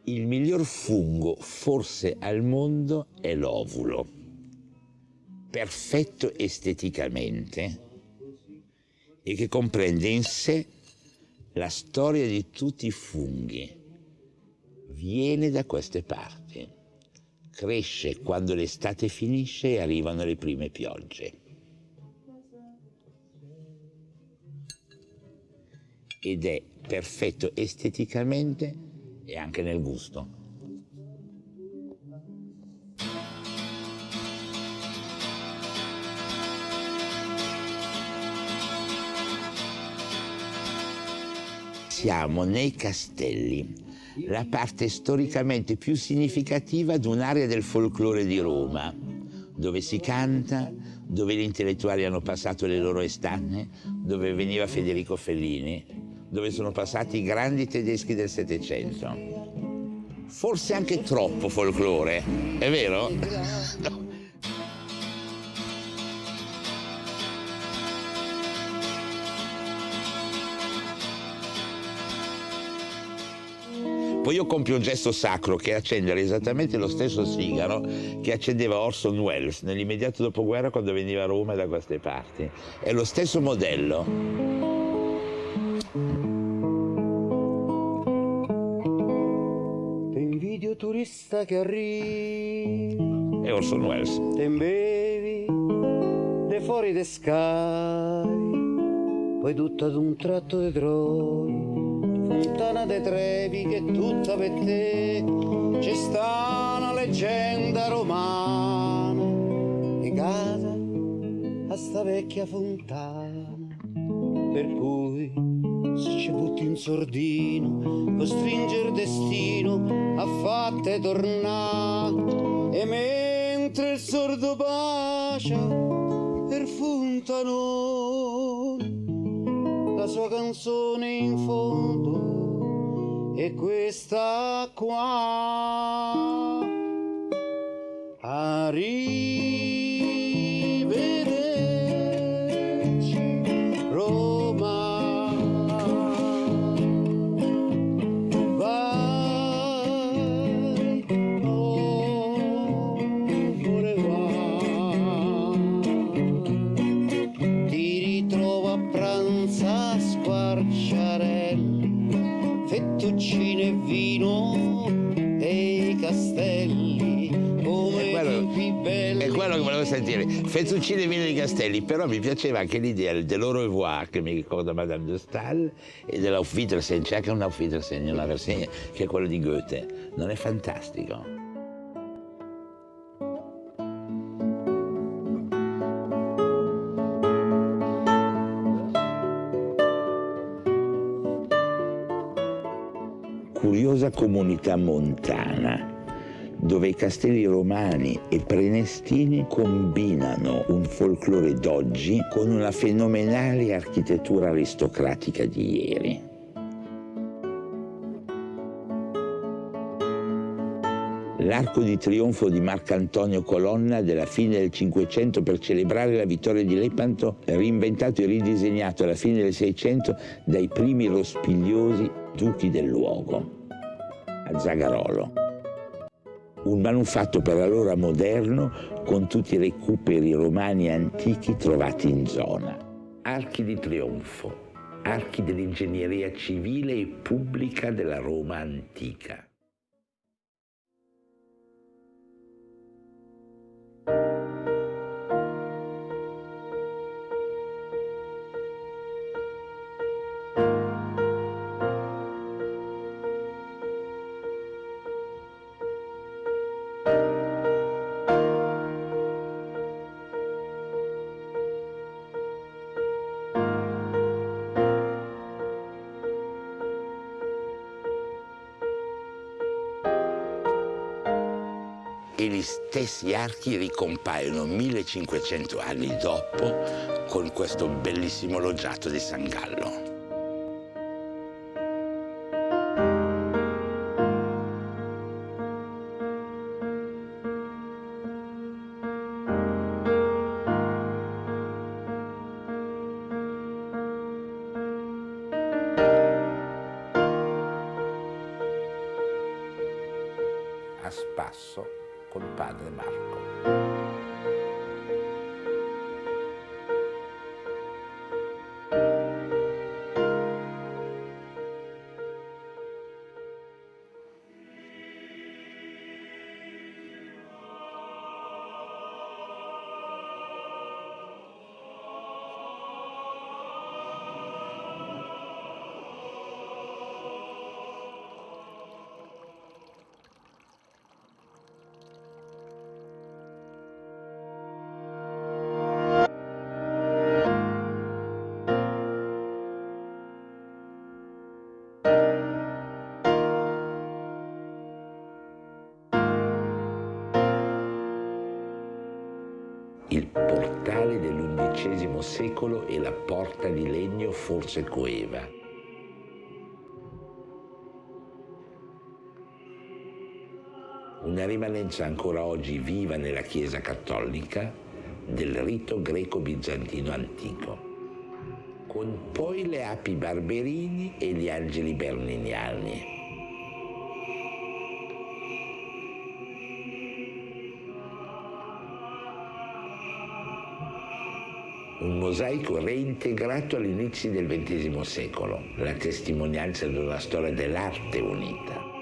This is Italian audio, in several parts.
Il miglior fungo forse al mondo è l'ovulo, perfetto esteticamente e che comprende in sé la storia di tutti i funghi. Viene da queste parti, cresce quando l'estate finisce e arrivano le prime piogge. Ed è perfetto esteticamente e anche nel gusto. Siamo nei castelli, la parte storicamente più significativa di un'area del folklore di Roma, dove si canta, dove gli intellettuali hanno passato le loro estate, dove veniva Federico Fellini, dove sono passati i grandi tedeschi del Settecento. Forse anche troppo folklore, è vero? No. Poi io compio un gesto sacro che è accendere esattamente lo stesso sigaro che accendeva Orson Welles nell'immediato dopoguerra quando veniva a Roma da queste parti. È lo stesso modello. Turista che arriva è Orson Welles. Te bevi de fuori de scavi, poi tutto ad un tratto te trovi Fontana de Trevi che tutta per te. C'è sta una leggenda romana legata a sta vecchia fontana, per cui se ci butti in sordino costringe il destino a fatte tornare. E mentre il sordo bacia per Fontanone, la sua canzone in fondo è questa qua. Arrivederci Roma, vai, amore va, ti ritrovo a pranzo a Squarciarelli, fettuccine e vino e i castelli. È quello che volevo sentire, fettuccine e vino di Castelli, però mi piaceva anche l'idea dell'Au revoir che mi ricorda Madame de Staël e dell'Auf Wiedersehen, c'è anche un Auf Wiedersehen nella versione che è quello di Goethe, non è fantastico? Curiosa comunità montana, dove i castelli romani e prenestini combinano un folklore d'oggi con una fenomenale architettura aristocratica di ieri. L'arco di trionfo di Marcantonio Colonna della fine del Cinquecento per celebrare la vittoria di Lepanto, reinventato e ridisegnato alla fine del Seicento dai primi rospigliosi duchi del luogo, a Zagarolo. Un manufatto per allora moderno con tutti i recuperi romani antichi trovati in zona. Archi di trionfo, archi dell'ingegneria civile e pubblica della Roma antica. E gli stessi archi ricompaiono 1500 anni dopo con questo bellissimo loggiato di San Gallo. spasso col padre Marco. Il portale dell'XI secolo e la porta di legno forse coeva. Una rimanenza ancora oggi viva nella Chiesa cattolica del rito greco-bizantino antico, con poi le api barberini e gli angeli berniniani. Un mosaico reintegrato all'inizio del XX secolo, la testimonianza di una storia dell'arte unita.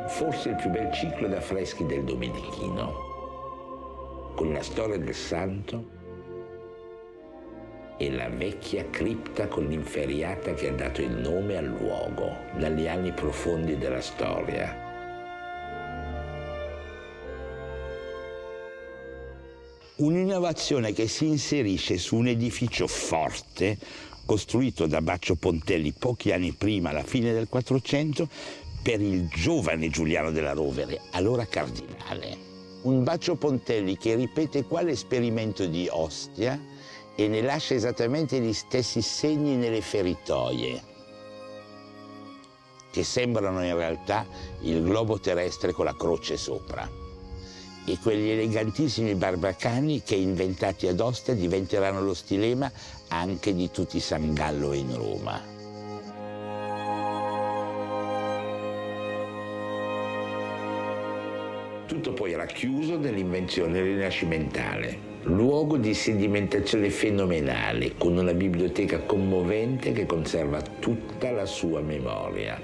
Forse il più bel ciclo d'affreschi del Domenichino, con la storia del santo e la vecchia cripta con l'inferriata che ha dato il nome al luogo, dagli anni profondi della storia. Un'innovazione che si inserisce su un edificio forte, costruito da Baccio Pontelli pochi anni prima, alla fine del 400, per il giovane Giuliano della Rovere, allora cardinale. Un Baccio Pontelli che ripete quale esperimento di Ostia e ne lascia esattamente gli stessi segni nelle feritoie, che sembrano in realtà il globo terrestre con la croce sopra, e quegli elegantissimi barbacani che, inventati ad Ostia, diventeranno lo stilema anche di tutti i San Gallo in Roma. Tutto poi racchiuso nell'invenzione rinascimentale, luogo di sedimentazione fenomenale, con una biblioteca commovente che conserva tutta la sua memoria,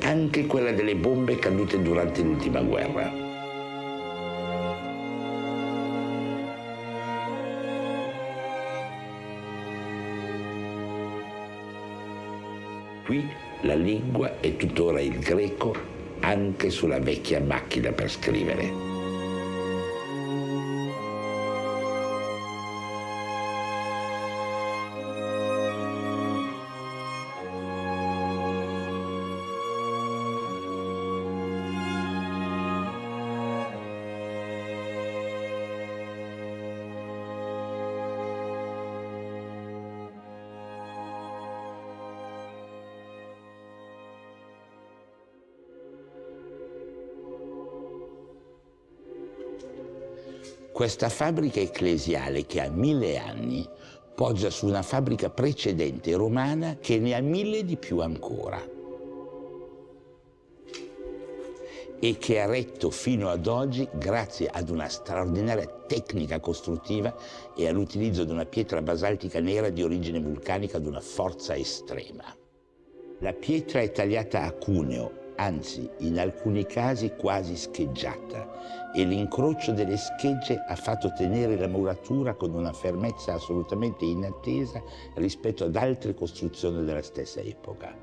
anche quella delle bombe cadute durante l'ultima guerra. Qui la lingua è tuttora il greco, anche sulla vecchia macchina per scrivere. Questa fabbrica ecclesiale, che ha 1000 anni, poggia su una fabbrica precedente romana che ne ha 1000 di più ancora, e che ha retto fino ad oggi grazie ad una straordinaria tecnica costruttiva e all'utilizzo di una pietra basaltica nera di origine vulcanica ad una forza estrema. La pietra è tagliata a cuneo, anzi in alcuni casi quasi scheggiata, e l'incrocio delle schegge ha fatto tenere la muratura con una fermezza assolutamente inattesa rispetto ad altre costruzioni della stessa epoca.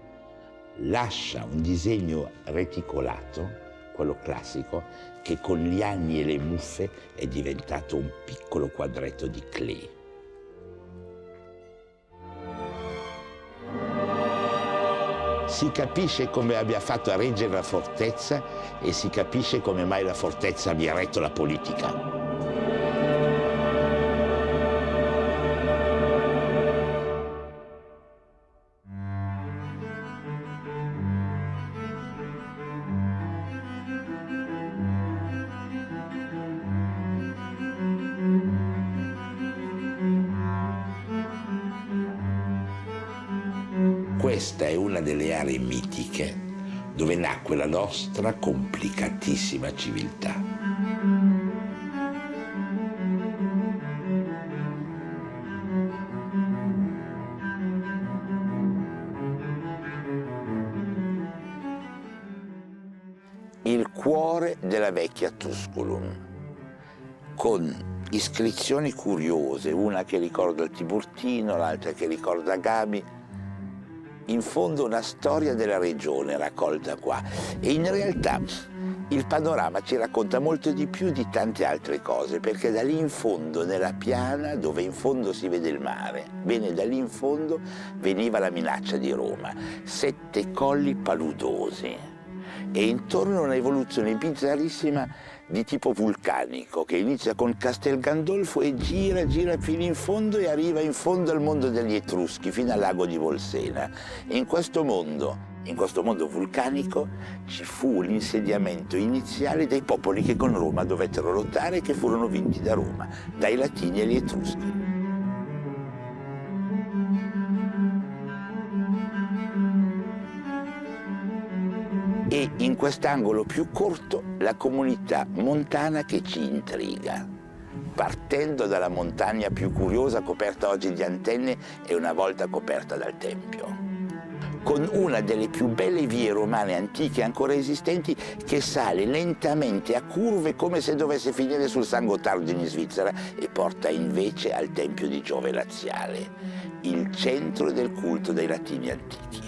Lascia un disegno reticolato, quello classico, che con gli anni e le muffe è diventato un piccolo quadretto di clé. Si capisce come abbia fatto a reggere la fortezza e si capisce come mai la fortezza abbia retto la politica. Questa è una delle aree mitiche dove nacque la nostra complicatissima civiltà. Il cuore della vecchia Tusculum, con iscrizioni curiose, una che ricorda il Tiburtino, l'altra che ricorda Gabi. In fondo una storia della regione raccolta qua, e in realtà il panorama ci racconta molto di più di tante altre cose, perché da lì in fondo, nella piana, dove in fondo si vede il mare, bene, da lì in fondo veniva la minaccia di Roma, 7 colli paludosi e intorno un'evoluzione bizzarrissima di tipo vulcanico che inizia con Castel Gandolfo e gira fino in fondo e arriva in fondo al mondo degli Etruschi, fino al lago di Bolsena. E in questo mondo vulcanico ci fu l'insediamento iniziale dei popoli che con Roma dovettero lottare e che furono vinti da Roma, dai Latini agli Etruschi. E in quest'angolo più corto la comunità montana che ci intriga, partendo dalla montagna più curiosa coperta oggi di antenne e una volta coperta dal Tempio, con una delle più belle vie romane antiche ancora esistenti che sale lentamente a curve come se dovesse finire sul San Gottardo in Svizzera e porta invece al Tempio di Giove Laziale, il centro del culto dei Latini antichi.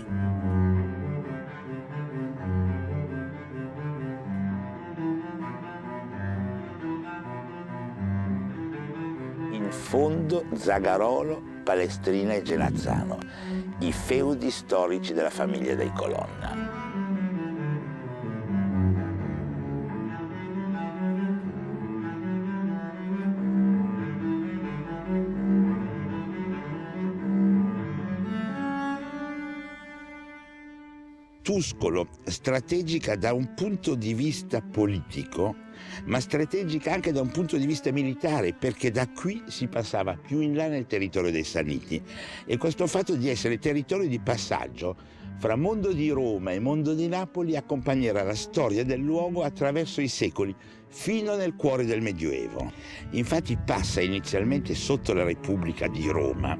In fondo Zagarolo, Palestrina e Genazzano, i feudi storici della famiglia dei Colonna. Tuscolo, strategica da un punto di vista politico, ma strategica anche da un punto di vista militare, perché da qui si passava più in là nel territorio dei Sanniti. E questo fatto di essere territorio di passaggio fra mondo di Roma e mondo di Napoli accompagnerà la storia del luogo attraverso i secoli, fino nel cuore del Medioevo. Infatti passa inizialmente sotto la Repubblica di Roma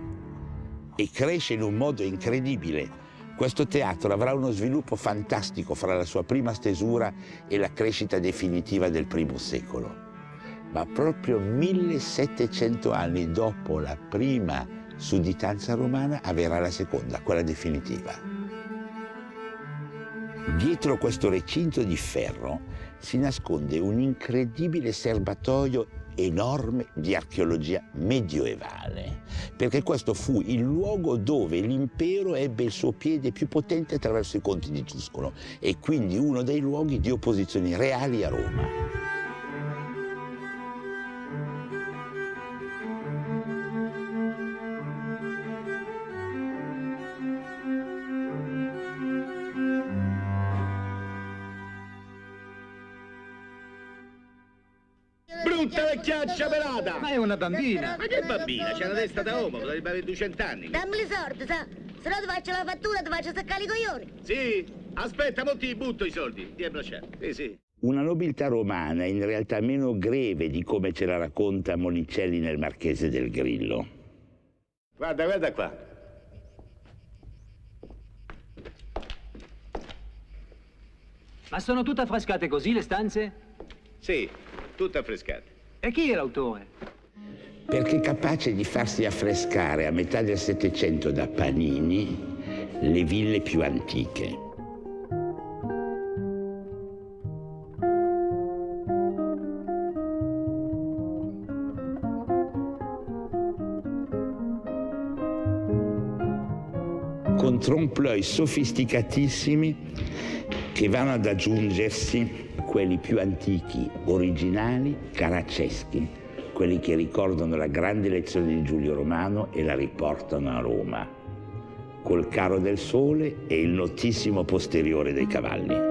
e cresce in un modo incredibile. Questo teatro avrà uno sviluppo fantastico fra la sua prima stesura e la crescita definitiva del I secolo. Ma proprio 1700 anni dopo la prima sudditanza romana avverrà la seconda, quella definitiva. Dietro questo recinto di ferro si nasconde un incredibile serbatoio enorme di archeologia medioevale, perché questo fu il luogo dove l'impero ebbe il suo piede più potente attraverso i conti di Tuscolo e quindi uno dei luoghi di opposizioni reali a Roma. Brutta vecchiaccia pelata! Ma è una bambina! Ma che bambina? C'ha una testa da uomo, potrebbe avere 200 anni. Dammi le sorti, sa? Se no ti faccio la fattura, ti faccio staccare i coglioni. Sì? Aspetta, mo ti butto i soldi. Ti è bracciato. Sì, sì. Una nobiltà romana in realtà meno greve di come ce la racconta Monicelli nel Marchese del Grillo. Guarda, guarda qua. Ma sono tutte affrescate così le stanze? Sì, tutte affrescate. E chi è l'autore? Perché capace di farsi affrescare a metà del Settecento da Panini le ville più antiche. con trompe-l'œil sofisticatissimi che vanno ad aggiungersi quelli più antichi, originali, caracceschi, quelli che ricordano la grande lezione di Giulio Romano e la riportano a Roma, col caro del sole e il notissimo posteriore dei cavalli.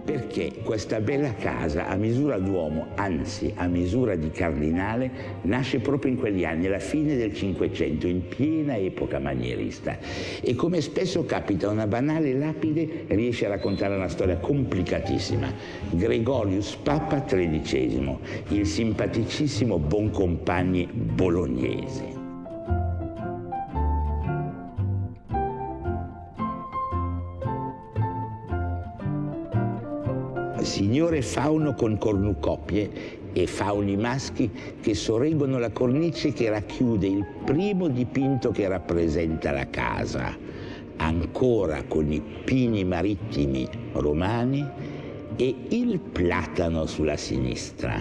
Perché questa bella casa a misura d'uomo, anzi a misura di cardinale, nasce proprio in quegli anni, alla fine del Cinquecento, in piena epoca manierista. E come spesso capita, una banale lapide riesce a raccontare una storia complicatissima. Gregorius Papa XIII, il simpaticissimo Boncompagni bolognese. Signore fauno con cornucoppie e fauni maschi che sorreggono la cornice che racchiude il primo dipinto che rappresenta la casa, ancora con i pini marittimi romani e il platano sulla sinistra.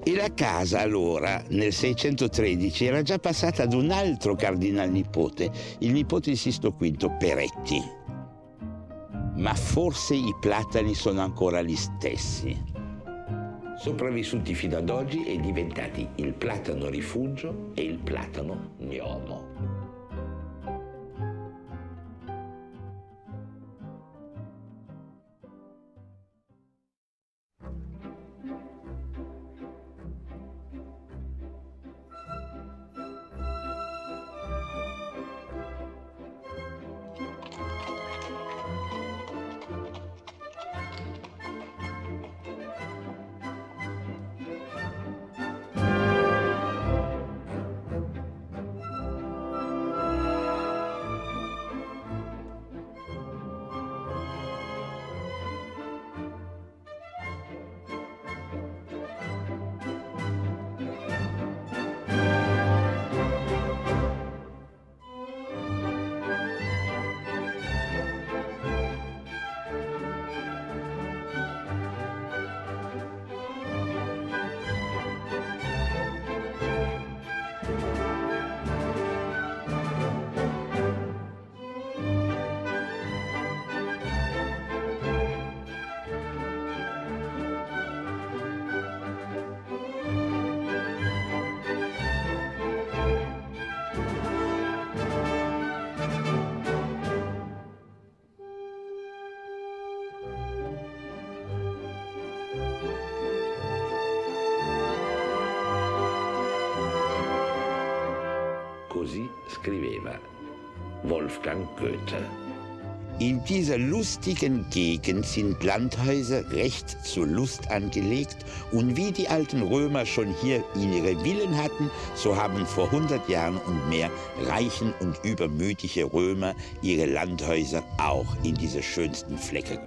E la casa allora, nel 613, era già passata ad un altro cardinal nipote, il nipote di Sisto V, Peretti. Ma forse i platani sono ancora gli stessi, sopravvissuti fino ad oggi e diventati il platano rifugio e il platano gnomo. Così scriveva Wolfgang Goethe. In dieser lustigen Gegend sind Landhäuser recht zur Lust angelegt und wie die alten Römer schon hier ihre Villen hatten, so haben vor 100 Jahren und mehr reichen und übermütige Römer ihre Landhäuser auch in diese schönsten Flecke.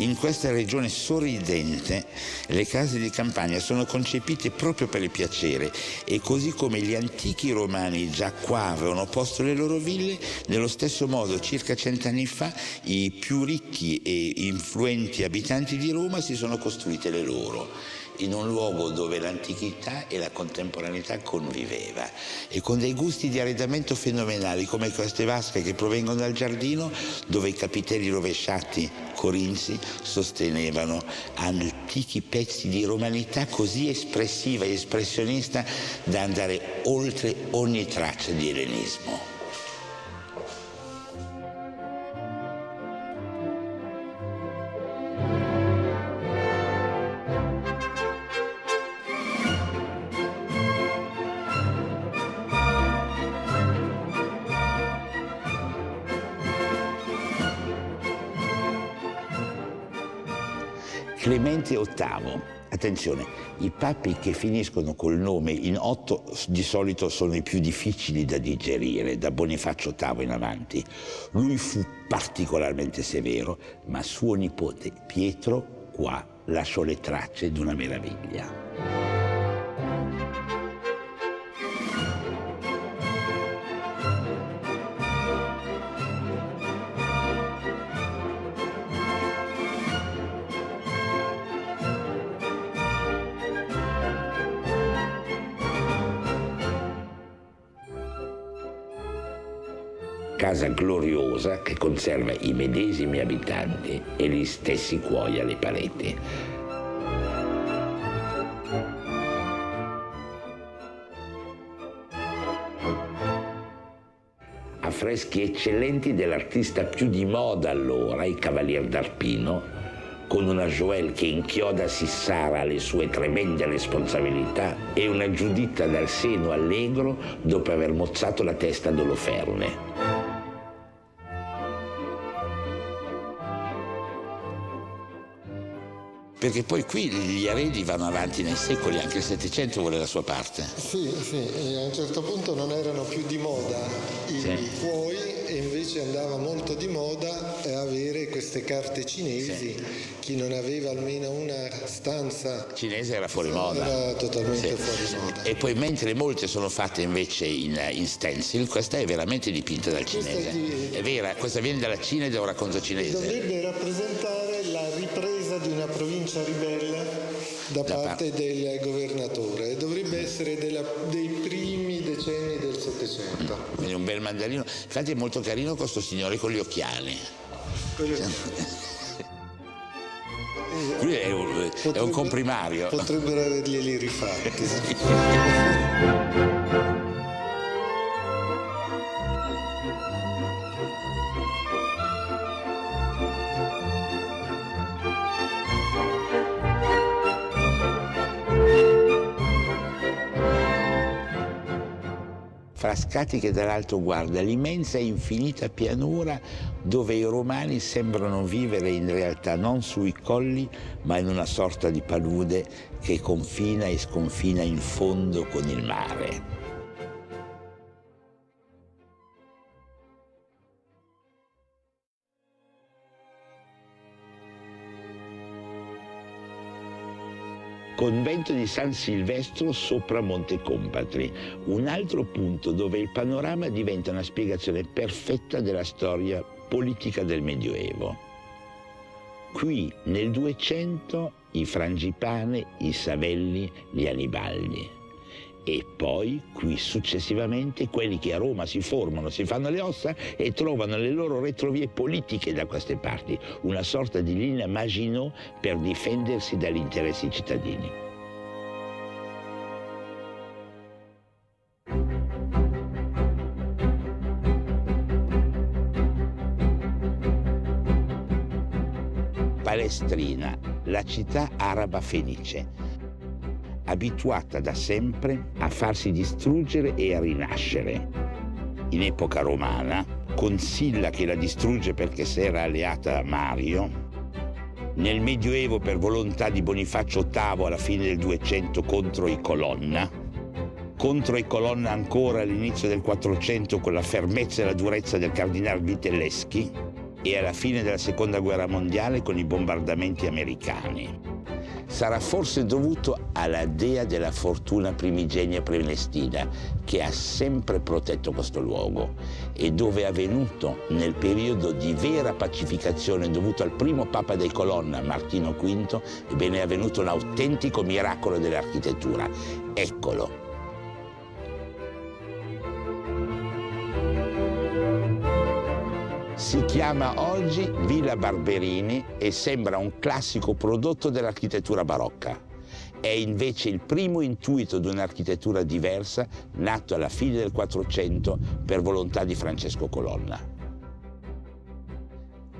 In questa regione sorridente le case di campagna sono concepite proprio per il piacere e così come gli antichi romani già qua avevano posto le loro ville, nello stesso modo circa 100 anni fa i più ricchi e influenti abitanti di Roma si sono costruite le loro in un luogo dove l'antichità e la contemporaneità conviveva e con dei gusti di arredamento fenomenali come queste vasche che provengono dal giardino dove i capitelli rovesciati corinzi sostenevano antichi pezzi di romanità così espressiva e espressionista da andare oltre ogni traccia di ellenismo. Clemente VIII, Attenzione, i papi che finiscono col nome in 8 di solito sono i più difficili da digerire, da Bonifacio VIII in avanti. Lui fu particolarmente severo, ma suo nipote Pietro qua lasciò le tracce di una meraviglia. Casa gloriosa che conserva i medesimi abitanti e gli stessi cuoia alle pareti. Affreschi eccellenti dell'artista più di moda allora, il Cavalier d'Arpino, con una Joelle che inchioda Sissara alle sue tremende responsabilità e una Giuditta dal seno allegro dopo aver mozzato la testa ad Oloferne. Perché poi qui gli eredi vanno avanti nei secoli, anche il Settecento vuole la sua parte. Sì, e a un certo punto non erano più di moda i cuoi e invece andava molto di moda avere queste carte cinesi. Chi non aveva almeno una stanza cinese era fuori moda. Era totalmente fuori moda. E poi mentre molte sono fatte invece in stencil, questa è veramente dipinta dal cinese. È vera, questa viene dalla Cina ed è un racconto cinese. Dovrebbe rappresentare la ripresa di una provincia ribelle da parte del governatore. Dovrebbe essere dei primi decenni del Settecento. Quindi un bel mandarino. Infatti è molto carino questo signore con gli occhiali. Lui è un comprimario. Potrebbero averglieli rifatti. Frascati che dall'alto guarda l'immensa e infinita pianura dove i romani sembrano vivere in realtà non sui colli, ma in una sorta di palude che confina e sconfina in fondo con il mare. Convento di San Silvestro sopra Monte Compatri, un altro punto dove il panorama diventa una spiegazione perfetta della storia politica del Medioevo. Qui nel 200 i Frangipane, i Savelli, gli Anibaldi. E poi qui successivamente quelli che a Roma si formano, si fanno le ossa e trovano le loro retrovie politiche da queste parti, una sorta di linea Maginot per difendersi dagli interessi cittadini. Palestrina, la città araba fenice, abituata da sempre a farsi distruggere e a rinascere. In epoca romana, con Silla che la distrugge perché si era alleata a Mario, nel Medioevo per volontà di Bonifacio VIII alla fine del 200 contro i Colonna ancora all'inizio del 400 con la fermezza e la durezza del cardinal Vitelleschi e alla fine della Seconda Guerra Mondiale con i bombardamenti americani. Sarà forse dovuto alla dea della fortuna primigenia Prenestina, che ha sempre protetto questo luogo e dove è avvenuto nel periodo di vera pacificazione dovuto al primo papa dei Colonna, Martino V, ebbene è avvenuto un autentico miracolo dell'architettura. Eccolo. Si chiama oggi Villa Barberini e sembra un classico prodotto dell'architettura barocca. È invece il primo intuito di un'architettura diversa nato alla fine del 400 per volontà di Francesco Colonna.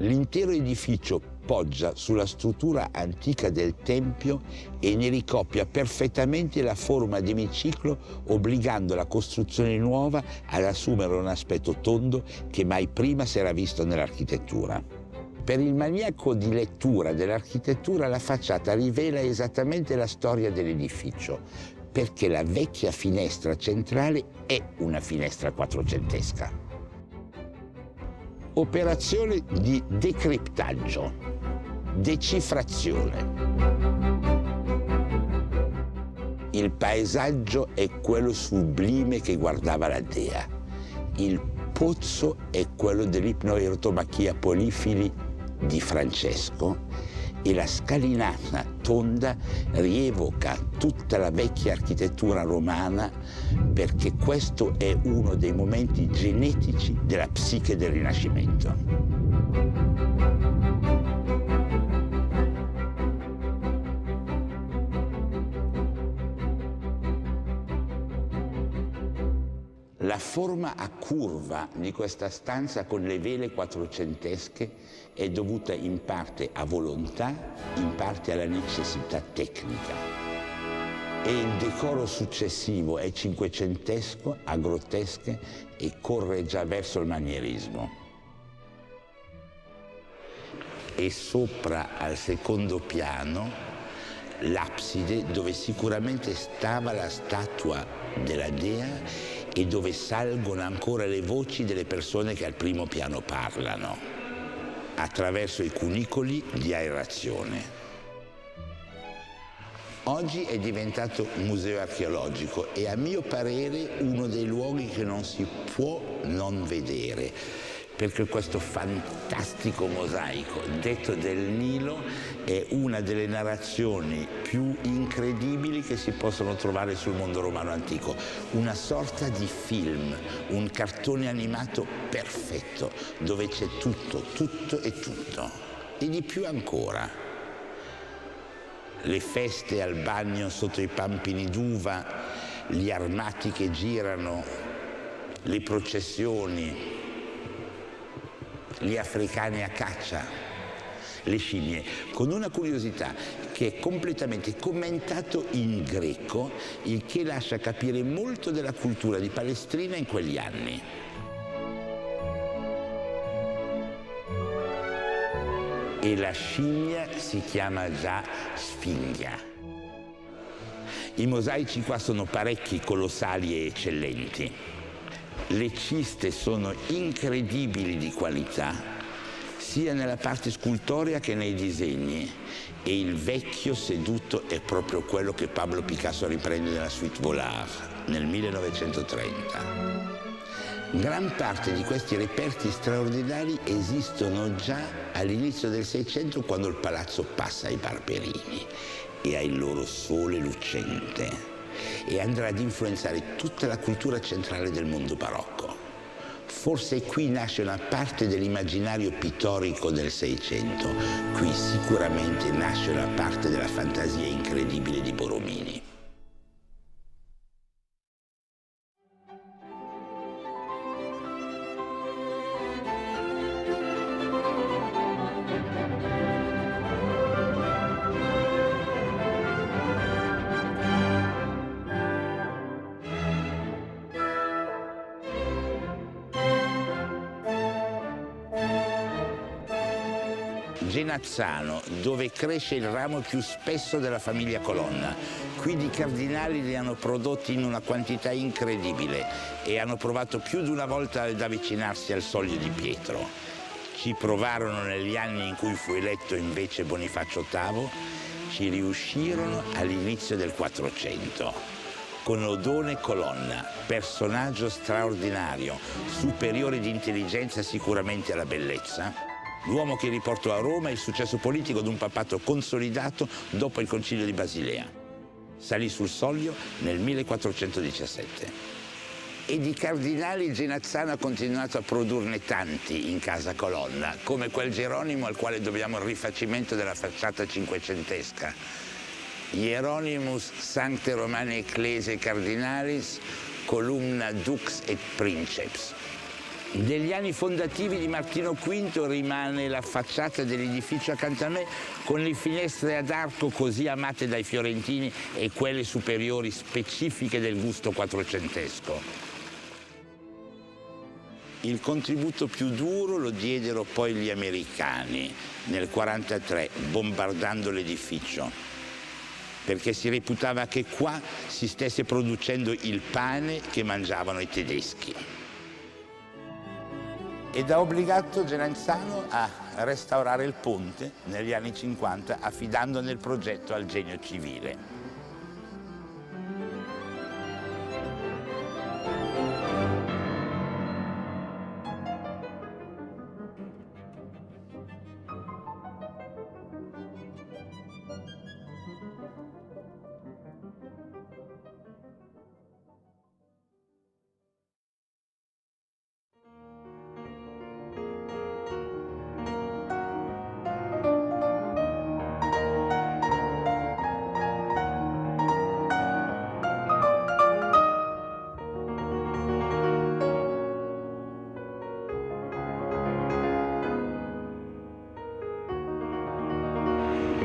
L'intero edificio poggia sulla struttura antica del Tempio e ne ricopia perfettamente la forma di emiciclo, obbligando la costruzione nuova ad assumere un aspetto tondo che mai prima si era visto nell'architettura. Per il maniaco di lettura dell'architettura la facciata rivela esattamente la storia dell'edificio, perché la vecchia finestra centrale è una finestra quattrocentesca. Operazione di decriptaggio, decifrazione. Il paesaggio è quello sublime che guardava la dea. Il pozzo è quello dell'ipnoerotomachia polifili di Francesco e la scalinata tonda rievoca tutta la vecchia architettura romana, perché questo è uno dei momenti genetici della psiche del Rinascimento. La forma a curva di questa stanza con le vele quattrocentesche è dovuta in parte a volontà, in parte alla necessità tecnica. E il decoro successivo è cinquecentesco, a grottesche e corre già verso il manierismo. E sopra al secondo piano l'abside, dove sicuramente stava la statua della dea e dove salgono ancora le voci delle persone che al primo piano parlano, attraverso i cunicoli di aerazione. Oggi è diventato un museo archeologico e a mio parere uno dei luoghi che non si può non vedere, perché questo fantastico mosaico detto del Nilo è una delle narrazioni più incredibili che si possono trovare sul mondo romano antico. Una sorta di film, un cartone animato perfetto, dove c'è tutto, tutto e tutto. E di più ancora. Le feste al bagno sotto i pampini d'uva, gli armati che girano, le processioni, gli africani a caccia, le scimmie, con una curiosità che è completamente commentato in greco, il che lascia capire molto della cultura di Palestrina in quegli anni. E la scimmia si chiama già Sfingia. I mosaici qua sono parecchi, colossali e eccellenti. Le ciste sono incredibili di qualità, sia nella parte scultorea che nei disegni, e il vecchio seduto è proprio quello che Pablo Picasso riprende nella Suite Vollard nel 1930. Gran parte di questi reperti straordinari esistono già all'inizio del Seicento, quando il palazzo passa ai Barberini e ha il loro sole lucente, e andrà ad influenzare tutta la cultura centrale del mondo barocco. Forse qui nasce una parte dell'immaginario pittorico del Seicento, qui sicuramente nasce una parte della fantasia incredibile di Borromini. Genazzano, dove cresce il ramo più spesso della famiglia Colonna. Qui di cardinali li hanno prodotti in una quantità incredibile e hanno provato più di una volta ad avvicinarsi al Soglio di Pietro. Ci provarono negli anni in cui fu eletto invece Bonifacio VIII, ci riuscirono all'inizio del 400. Con Odone Colonna, personaggio straordinario, superiore di intelligenza sicuramente alla bellezza, l'uomo che riportò a Roma il successo politico di un papato consolidato dopo il Concilio di Basilea. Salì sul Soglio nel 1417. E di cardinali Genazzano ha continuato a produrne tanti in casa Colonna, come quel Geronimo al quale dobbiamo il rifacimento della facciata cinquecentesca. Hieronymus Sancte Romane Ecclesiae Cardinalis, columna Dux et Princeps. Degli anni fondativi di Martino V rimane la facciata dell'edificio accanto a me, con le finestre ad arco così amate dai fiorentini e quelle superiori specifiche del gusto quattrocentesco. Il contributo più duro lo diedero poi gli americani nel 1943, bombardando l'edificio, perché si reputava che qua si stesse producendo il pane che mangiavano i tedeschi. Ed ha obbligato Genazzano a restaurare il ponte negli anni 50, affidandone il progetto al Genio Civile.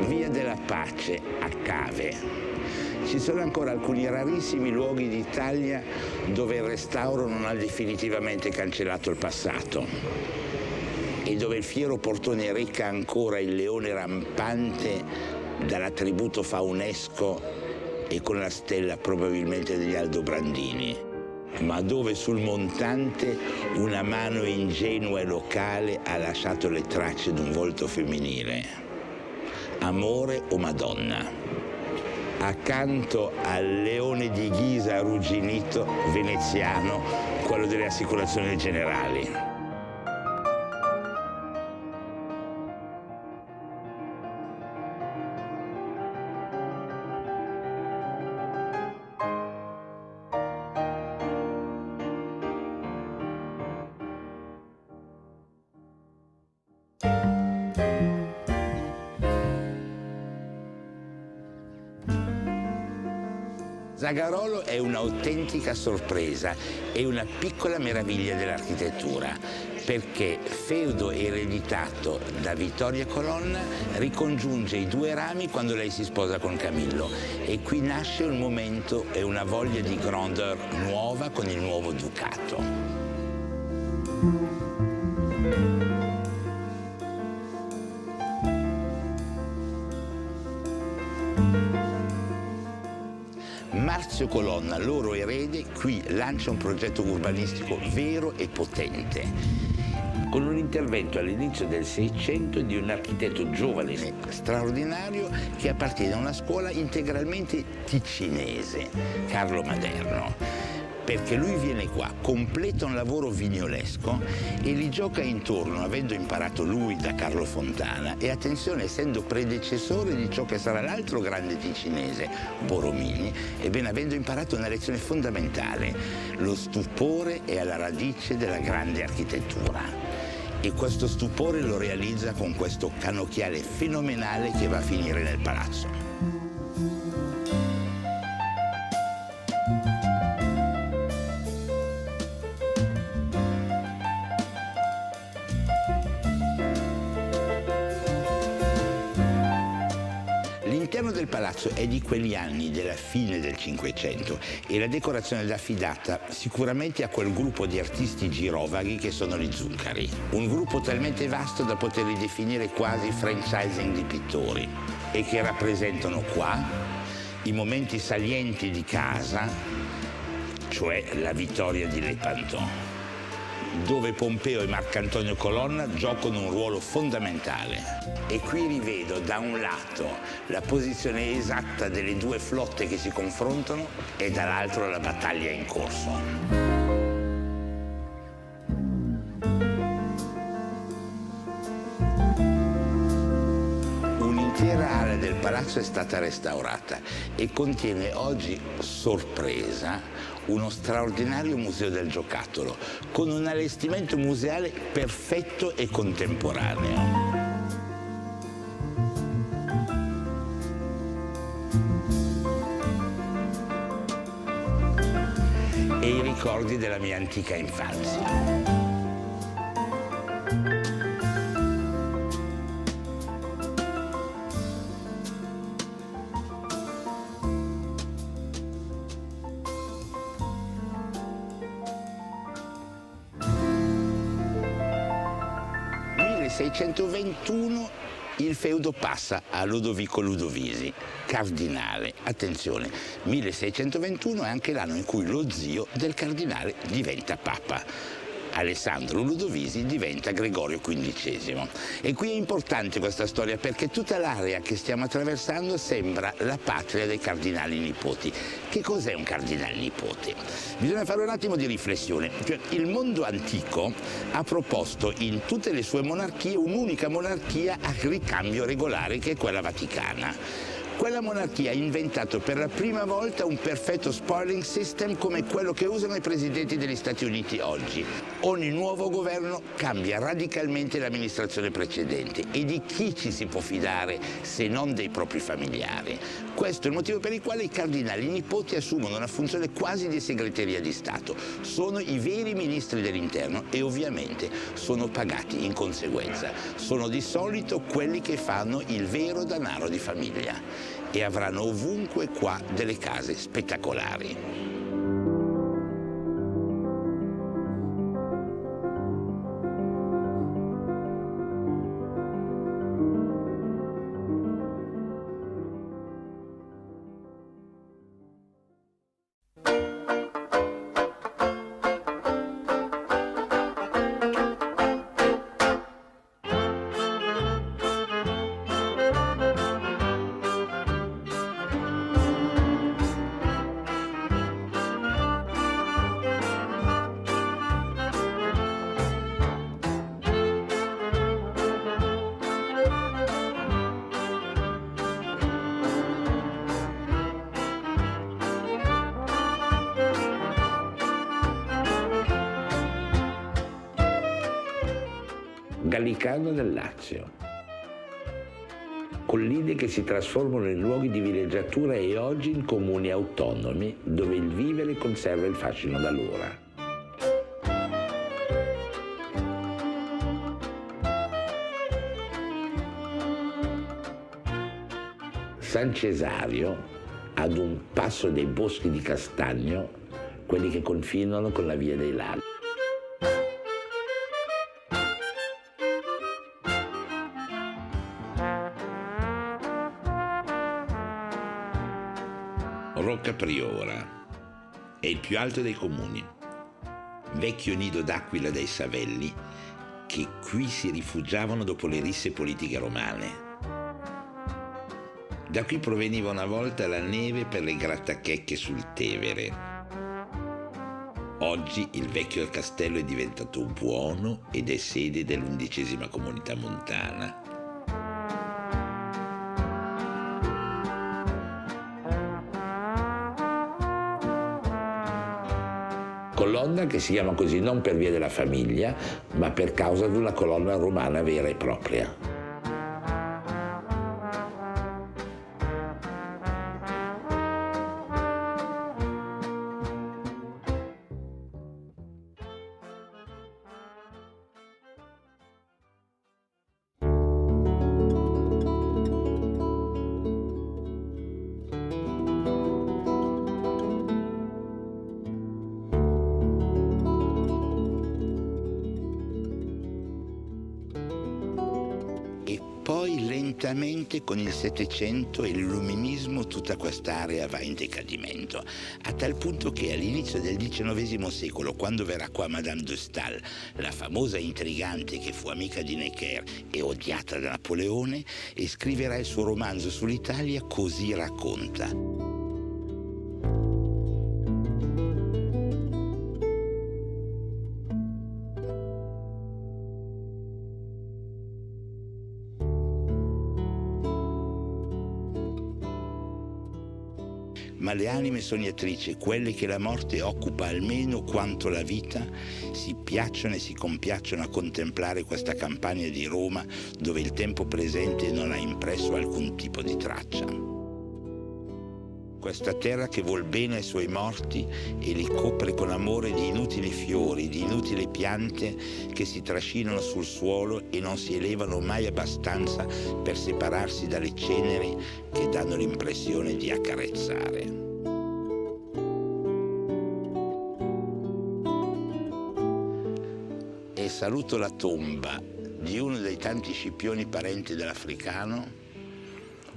Via della Pace a Cave. Ci sono ancora alcuni rarissimi luoghi d'Italia dove il restauro non ha definitivamente cancellato il passato e dove il fiero portone reca ancora il leone rampante dall'attributo faunesco e con la stella probabilmente degli Aldobrandini, ma dove sul montante una mano ingenua e locale ha lasciato le tracce di un volto femminile. Amore o Madonna, accanto al leone di ghisa arrugginito veneziano, quello delle assicurazioni generali. Zagarolo è un'autentica sorpresa e una piccola meraviglia dell'architettura, perché feudo ereditato da Vittoria Colonna ricongiunge i due rami quando lei si sposa con Camillo, e qui nasce un momento e una voglia di grandeur nuova con il nuovo ducato. Marzio Colonna, loro erede, qui lancia un progetto urbanistico vero e potente, con un intervento all'inizio del Seicento di un architetto giovane straordinario che appartiene a una scuola integralmente ticinese, Carlo Maderno. Perché lui viene qua, completa un lavoro vignolesco e li gioca intorno, avendo imparato lui da Carlo Fontana e, attenzione, essendo predecessore di ciò che sarà l'altro grande ticinese, Borromini, ebbene avendo imparato una lezione fondamentale: lo stupore è alla radice della grande architettura. E questo stupore lo realizza con questo cannocchiale fenomenale che va a finire nel palazzo. L'interno del palazzo è di quegli anni della fine del Cinquecento e la decorazione è affidata sicuramente a quel gruppo di artisti girovaghi che sono gli Zuccari. Un gruppo talmente vasto da poterli definire quasi franchising di pittori e che rappresentano qua i momenti salienti di casa, cioè la vittoria di Lepanto, dove Pompeo e Marcantonio Colonna giocano un ruolo fondamentale. E qui rivedo da un lato la posizione esatta delle due flotte che si confrontano e dall'altro la battaglia in corso. Un'intera area del palazzo è stata restaurata e contiene oggi, sorpresa, uno straordinario museo del giocattolo, con un allestimento museale perfetto e contemporaneo. E i ricordi della mia antica infanzia. 1621 il feudo passa a Lodovico Ludovisi, cardinale. Attenzione, 1621 è anche l'anno in cui lo zio del cardinale diventa papa. Alessandro Ludovisi diventa Gregorio XV. E qui è importante questa storia perché tutta l'area che stiamo attraversando sembra la patria dei cardinali nipoti. Che cos'è un cardinale nipote? Bisogna fare un attimo di riflessione. Cioè, il mondo antico ha proposto in tutte le sue monarchie un'unica monarchia a ricambio regolare, che è quella vaticana. Quella monarchia ha inventato per la prima volta un perfetto spoiling system come quello che usano i presidenti degli Stati Uniti oggi. Ogni nuovo governo cambia radicalmente l'amministrazione precedente e di chi ci si può fidare se non dei propri familiari. Questo è il motivo per il quale i cardinali nipoti assumono una funzione quasi di segreteria di Stato. Sono i veri ministri dell'interno e ovviamente sono pagati in conseguenza. Sono di solito quelli che fanno il vero denaro di famiglia. E avranno ovunque qua delle case spettacolari. Gallicano del Lazio. Colline che si trasformano in luoghi di villeggiatura e oggi in comuni autonomi dove il vivere conserva il fascino d'allora. San Cesario, ad un passo dei boschi di castagno, quelli che confinano con la via dei laghi. Rocca Priora è il più alto dei comuni, vecchio nido d'aquila dei Savelli che qui si rifugiavano dopo le risse politiche romane. Da qui proveniva una volta la neve per le grattachecche sul Tevere. Oggi il vecchio castello è diventato buono ed è sede dell'11ª comunità montana. Colonna che si chiama così non per via della famiglia, ma per causa di una colonna romana vera e propria. Poi lentamente con il Settecento e l'illuminismo tutta quest'area va in decadimento, a tal punto che all'inizio del XIX secolo, quando verrà qua Madame de Staël, la famosa intrigante che fu amica di Necker e odiata da Napoleone, e scriverà il suo romanzo sull'Italia, così racconta. Ma le anime sognatrici, quelle che la morte occupa almeno quanto la vita, si piacciono e si compiacciono a contemplare questa campagna di Roma dove il tempo presente non ha impresso alcun tipo di traccia. Questa terra che vuol bene ai suoi morti e li copre con amore di inutili fiori, di inutili piante che si trascinano sul suolo e non si elevano mai abbastanza per separarsi dalle ceneri che danno l'impressione di accarezzare. E saluto la tomba di uno dei tanti scipioni parenti dell'africano,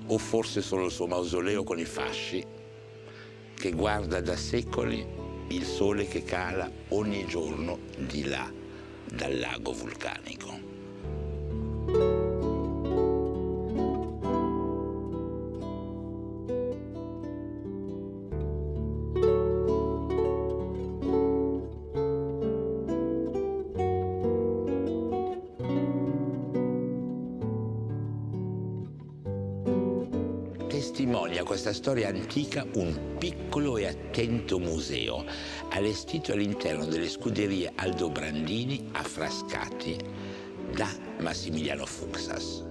o forse solo il suo mausoleo con i fasci, che guarda da secoli il sole che cala ogni giorno di là, dal lago vulcanico. Testimonia questa storia antica un piccolo e attento museo allestito all'interno delle scuderie Aldobrandini a Frascati da Massimiliano Fuxas.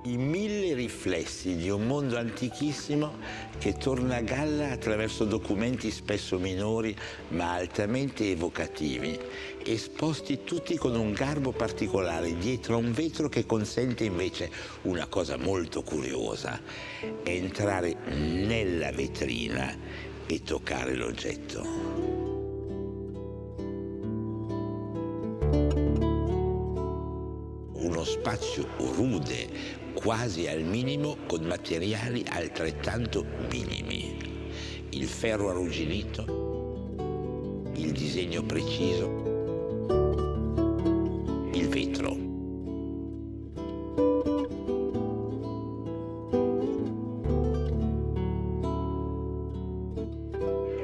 I 1000 riflessi di un mondo antichissimo che torna a galla attraverso documenti spesso minori ma altamente evocativi, esposti tutti con un garbo particolare dietro a un vetro che consente invece una cosa molto curiosa: entrare nella vetrina e toccare l'oggetto. Uno spazio rude, quasi al minimo, con materiali altrettanto minimi. Il ferro arrugginito, il disegno preciso, il vetro.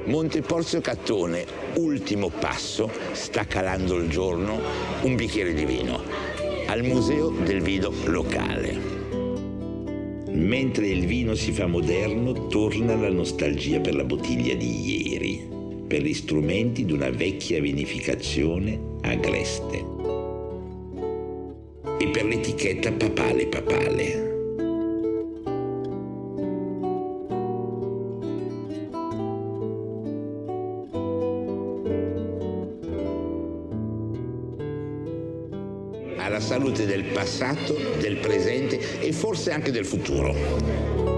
Monteporzio Cattone, ultimo passo, sta calando il giorno, un bicchiere di vino al Museo del Vino Locale. Mentre il vino si fa moderno, torna la nostalgia per la bottiglia di ieri, per gli strumenti di una vecchia vinificazione agreste e per l'etichetta papale. Alla salute del passato, del presente e forse anche del futuro.